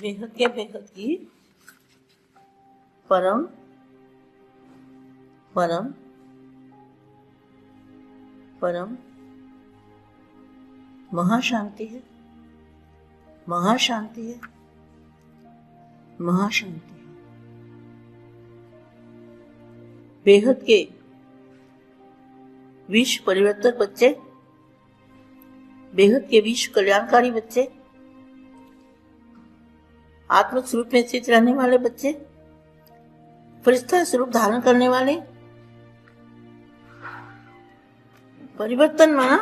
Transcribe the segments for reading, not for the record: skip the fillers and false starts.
बेहद के बेहद की परम परम परम महाशांति है, महाशांति है, महाशांति है। बेहद के विश्व परिवर्तक बच्चे, बेहद के विश्व कल्याणकारी बच्चे, आत्म स्वरूप में स्थित रहने वाले बच्चे, फरिश्ता स्वरूप धारण करने वाले, परिवर्तन माना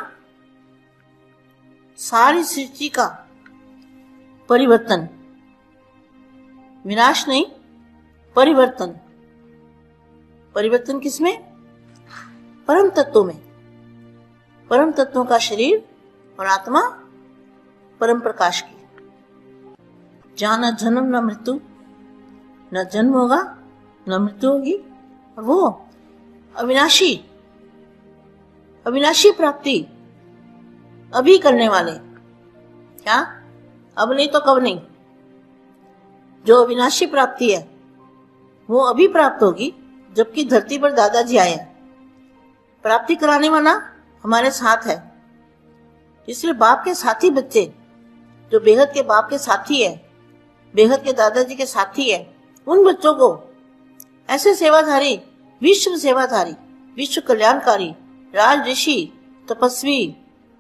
सारी सृष्टि का परिवर्तन, विनाश नहीं, परिवर्तन। परिवर्तन किसमें? परम तत्वों में। परम तत्वों का शरीर और आत्मा परम प्रकाश की, जहां न जन्म न मृत्यु, न जन्म होगा न मृत्यु होगी, और वो अविनाशी अविनाशी प्राप्ति अभी करने वाले। क्या? अब नहीं तो कब नहीं। जो अविनाशी प्राप्ति है वो अभी प्राप्त होगी, जबकि धरती पर दादाजी आए हैं। प्राप्ति कराने वाला हमारे साथ है। इसलिए बाप के साथी बच्चे, जो बेहद के बाप के साथी है, बेहद के दादाजी के साथी है, उन बच्चों को ऐसे सेवाधारी, विश्व सेवाधारी, विश्व कल्याणकारी, राज ऋषि, तपस्वी,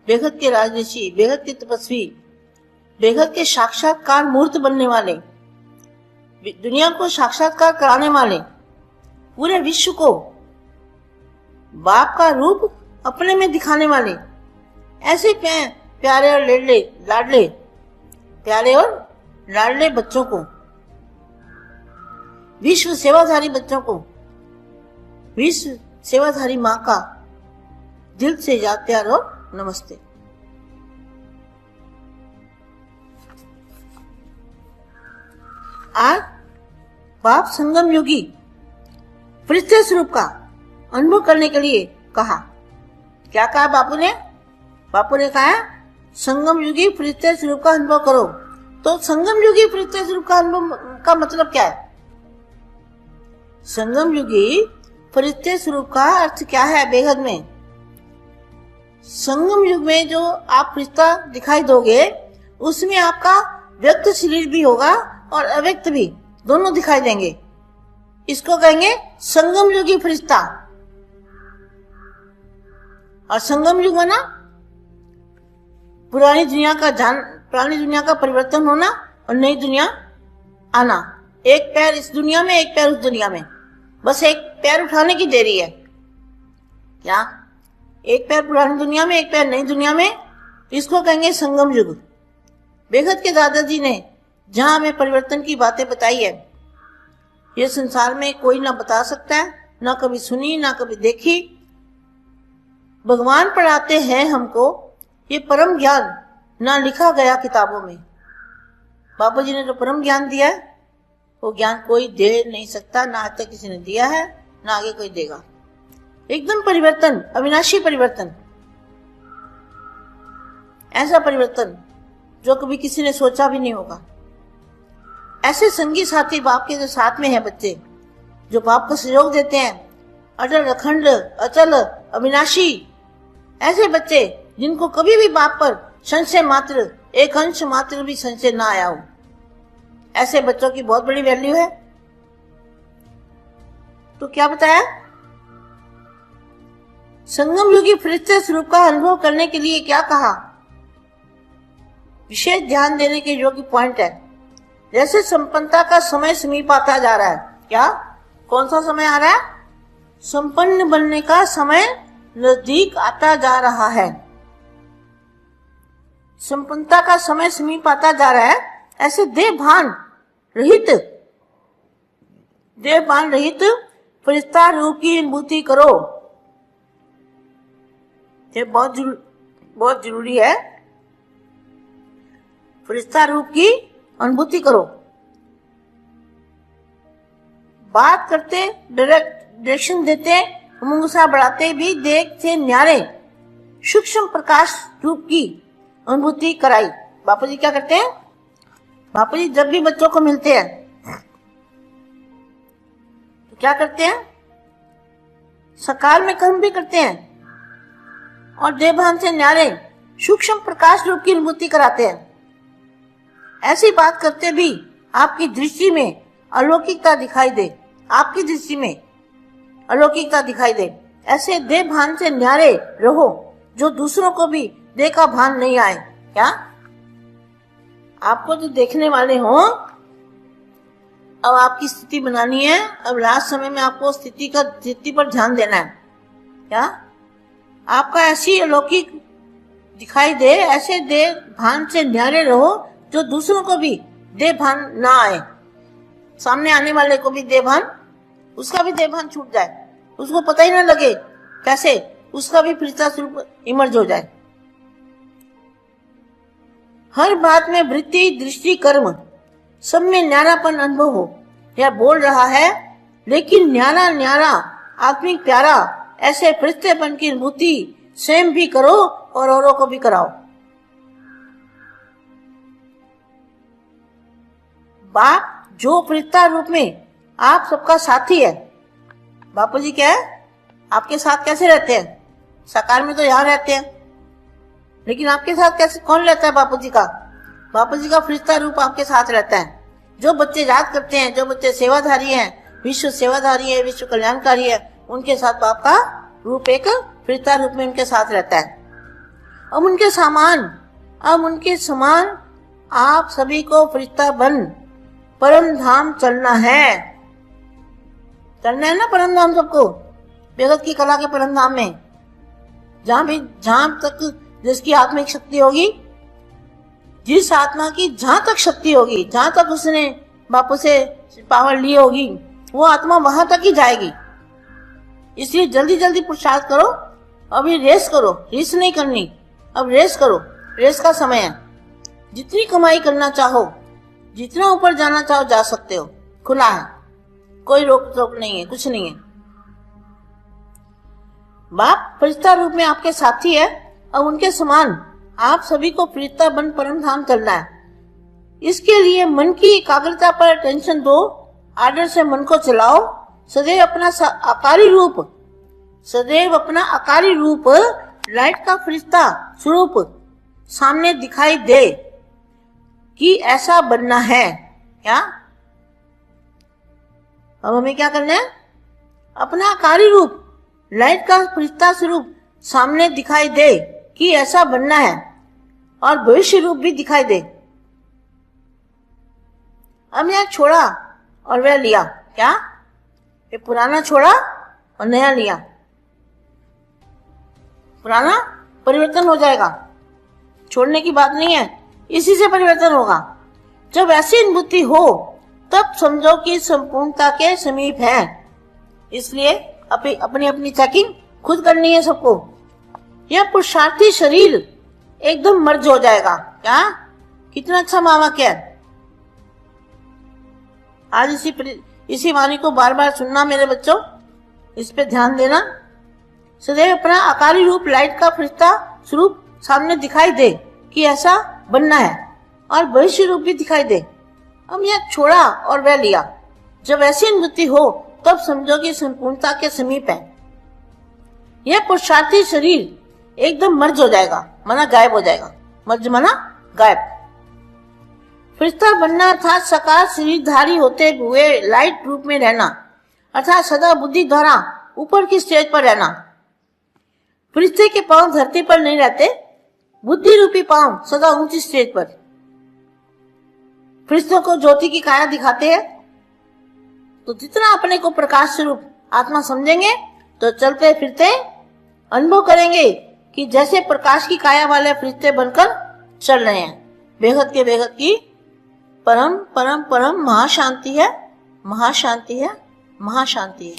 बेहद के राज ऋषि, बेहद के तपस्वी, बेहद के साक्षात्कार मूर्त बनने वाले, दुनिया को साक्षात्कार कराने वाले, पूरे विश्व को बाप का रूप अपने में दिखाने वाले, ऐसे प्यारे और लाडले प्यारे और लाडले बच्चों को, विश्व सेवाधारी बच्चों को, विश्व सेवाधारी माँ का दिल से याद प्यार और नमस्ते। आज बाप संगम योगी फरिश्ते स्वरूप का अनुभव करने के लिए कहा। क्या कहा बापू ने? बापू ने कहा संगम युगी फरिश्ते स्वरूप का अनुभव करो। तो संगम युगी फरिश्ते स्वरूप का अनुभव का मतलब क्या है? संगम युगी फरिश्ते स्वरूप का अर्थ क्या है बेहद में? संगम युग में जो आप फरिश्ता दिखाई दोगे, उसमें आपका व्यक्त शरीर भी होगा और अव्यक्त भी, दोनों दिखाई देंगे। इसको कहेंगे संगम युगी फरिश्ता। और संगम युग माना पुरानी दुनिया का परिवर्तन होना और नई दुनिया आना। एक पैर इस दुनिया में, एक पैर उस दुनिया में, बस एक पैर उठाने की देरी है। क्या? एक पैर पुरानी दुनिया में, एक पैर नई दुनिया में, इसको कहेंगे संगम युग। बेहद के दादाजी ने जहां हमें परिवर्तन की बातें बताई है, ये संसार में कोई ना बता सकता है, ना कभी सुनी, ना कभी देखी। भगवान पढ़ाते हैं हमको ये परम ज्ञान, ना लिखा गया किताबों में। बाबा जी ने जो परम ज्ञान दिया है, वो ज्ञान कोई दे नहीं सकता, ना आज तक किसी ने दिया है, ना आगे कोई देगा। एकदम परिवर्तन, अविनाशी परिवर्तन, ऐसा परिवर्तन जो कभी किसी ने सोचा भी नहीं होगा। ऐसे संगी साथी बाप के जो साथ में है बच्चे, जो बाप को सहयोग देते हैं, अटल अखंड अचल अविनाशी, ऐसे बच्चे जिनको कभी भी बाप पर संशय मात्र, एक अंश मात्र भी संशय ना आया हो, ऐसे बच्चों की बहुत बड़ी वैल्यू है। तो क्या बताया? संगम युगी फरिश्ते स्वरूप का अनुभव करने के लिए क्या कहा? विशेष ध्यान देने के योग्य पॉइंट है। जैसे संपन्नता का समय समीप आता जा रहा है। क्या? कौन सा समय आ रहा है? संपन्न बनने का समय नजदीक आता जा रहा है। संपन्नता का समय समीप आता जा रहा है। ऐसे देहभान रहित फरिश्ता रूप की अनुभूति करो। ये बहुत जरूरी है। फरिश्ता रूप की अनुभूति करो। बात करते, डायरेक्शन देते, मुंगसा बढ़ाते भी देख से न्यारे सूक्ष्म प्रकाश रूप की अनुभूति कराई। बापू जी क्या करते हैं? बापू जी जब भी बच्चों को मिलते हैं तो क्या करते हैं, सकाल में कर्म भी करते हैं और देवभान से न्यारे सूक्ष्म प्रकाश रूप की अनुभूति कराते हैं। ऐसी बात करते भी आपकी दृष्टि में अलौकिकता दिखाई दे, आपकी दृष्टि में अलौकिकता दिखाई दे। ऐसे देह भान से न्यारे रहो जो दूसरों को भी देह का भान नहीं आए। क्या आपको जो देखने वाले हो, अब आपकी स्थिति बनानी है। अब लास्ट समय में आपको स्थिति पर ध्यान देना है। क्या आपका ऐसी अलौकिक दिखाई दे, ऐसे देह भान से न्यारे रहो जो दूसरों को भी देह भान ना आए। सामने आने वाले को भी देह भान, उसका भी देह भान छूट जाए, उसको पता ही ना लगे कैसे उसका भी प्रीता स्वरूप इमर्ज हो जाए। हर बात में वृत्ति, दृष्टि, कर्म सब में न्यारापन अनुभव हो। यह बोल रहा है लेकिन न्यारा न्यारा आत्मिक प्यारा, ऐसे पृथ्वीपन की अनुभूति स्वयं भी करो और औरों को भी कराओ। बाप जो पृथ्वी रूप में आप सबका साथी है। बापू जी क्या है, आपके साथ कैसे रहते हैं? साकार में तो यहाँ रहते हैं, लेकिन आपके साथ कैसे, कौन रहता है बापू जी का? बापू जी का फरिश्ता रूप आपके साथ रहता है। जो बच्चे याद करते हैं, जो बच्चे सेवाधारी हैं, विश्व सेवाधारी है, विश्व कल्याणकारी है, उनके साथ बाप का रूप एक फरिश्ता रूप में उनके साथ रहता है। अब उनके समान आप सभी को फरिश्ता बन परम धाम चलना है। चलना है ना परम धाम सबको, बेगत की कला के परम धाम में, जहां तक जिसकी आत्मिक शक्ति होगी, जिस आत्मा की जहां तक शक्ति होगी, जहां तक उसने बापू से पावर ली होगी, वो आत्मा वहां तक ही जाएगी। इसलिए जल्दी जल्दी पुरुषार्थ करो। अभी रेस करो, रेस नहीं करनी, अब रेस करो, रेस का समय है। जितनी कमाई करना चाहो, जितना ऊपर जाना चाहो जा सकते हो, खुला है, कोई रोक टोक नहीं है, कुछ नहीं है। बाप फरिश्ता रूप में आपके साथी है और उनके समान आप सभी को फरिश्ता बन परम धाम चलना है। इसके लिए मन की एकाग्रता पर अटेंशन दो, आदर से मन को चलाओ। सदैव अपना आकारी रूप लाइट का फरिश्ता स्वरूप सामने दिखाई दे कि ऐसा बनना है। क्या अब हमें क्या करना है? अपना आकारी रूप लाइट का फरिश्ता स्वरूप सामने दिखाई दे कि ऐसा बनना है, और भविष्य रूप भी दिखाई दे। अब यह छोड़ा और वह लिया। क्या ये पुराना छोड़ा और नया लिया? पुराना परिवर्तन हो जाएगा, छोड़ने की बात नहीं है, इसी से परिवर्तन होगा। जब ऐसी अनुभूति हो तब समझो कि संपूर्णता के समीप है। इसलिए अपनी अपनी चेकिंग खुद करनी है सबको। यह पुरुषार्थी शरीर एकदम मर्ज हो जाएगा। क्या कितना अच्छा महावाक्य है। आज इसी वाणी को बार बार सुनना मेरे बच्चों, इस पे ध्यान देना। सदैव अपना आकारी रूप लाइट का फरिश्ता स्वरूप सामने दिखाई दे कि ऐसा बनना है, और भविष्य रूप भी दिखाई दे। अब यह छोड़ा और वह लिया। जब ऐसी अनुभूति हो तब समझो कि संपूर्णता के समीप है। यह पुरुषार्थी शरीर एकदम मर्ज हो जाएगा, माना गायब हो जाएगा। मर्ज माना गायब। फरिश्ता बनना अर्थात साकार शरीरधारी होते हुए लाइट रूप में रहना, अर्थात सदा बुद्धि द्वारा ऊपर की स्टेज पर रहना। फरिश्ते के पांव धरती पर नहीं रहते, बुद्धि रूपी पांव सदा ऊंची स्टेज पर। फरिश्तों को ज्योति की काया दिखाते हैं, तो जितना अपने को प्रकाश स्वरूप आत्मा समझेंगे तो चलते फिरते अनुभव करेंगे कि जैसे प्रकाश की काया वाले फरिश्ते बनकर चल रहे हैं। बेहद के बेहद की परम परम परम महाशांति है, महाशांति है, महाशांति है।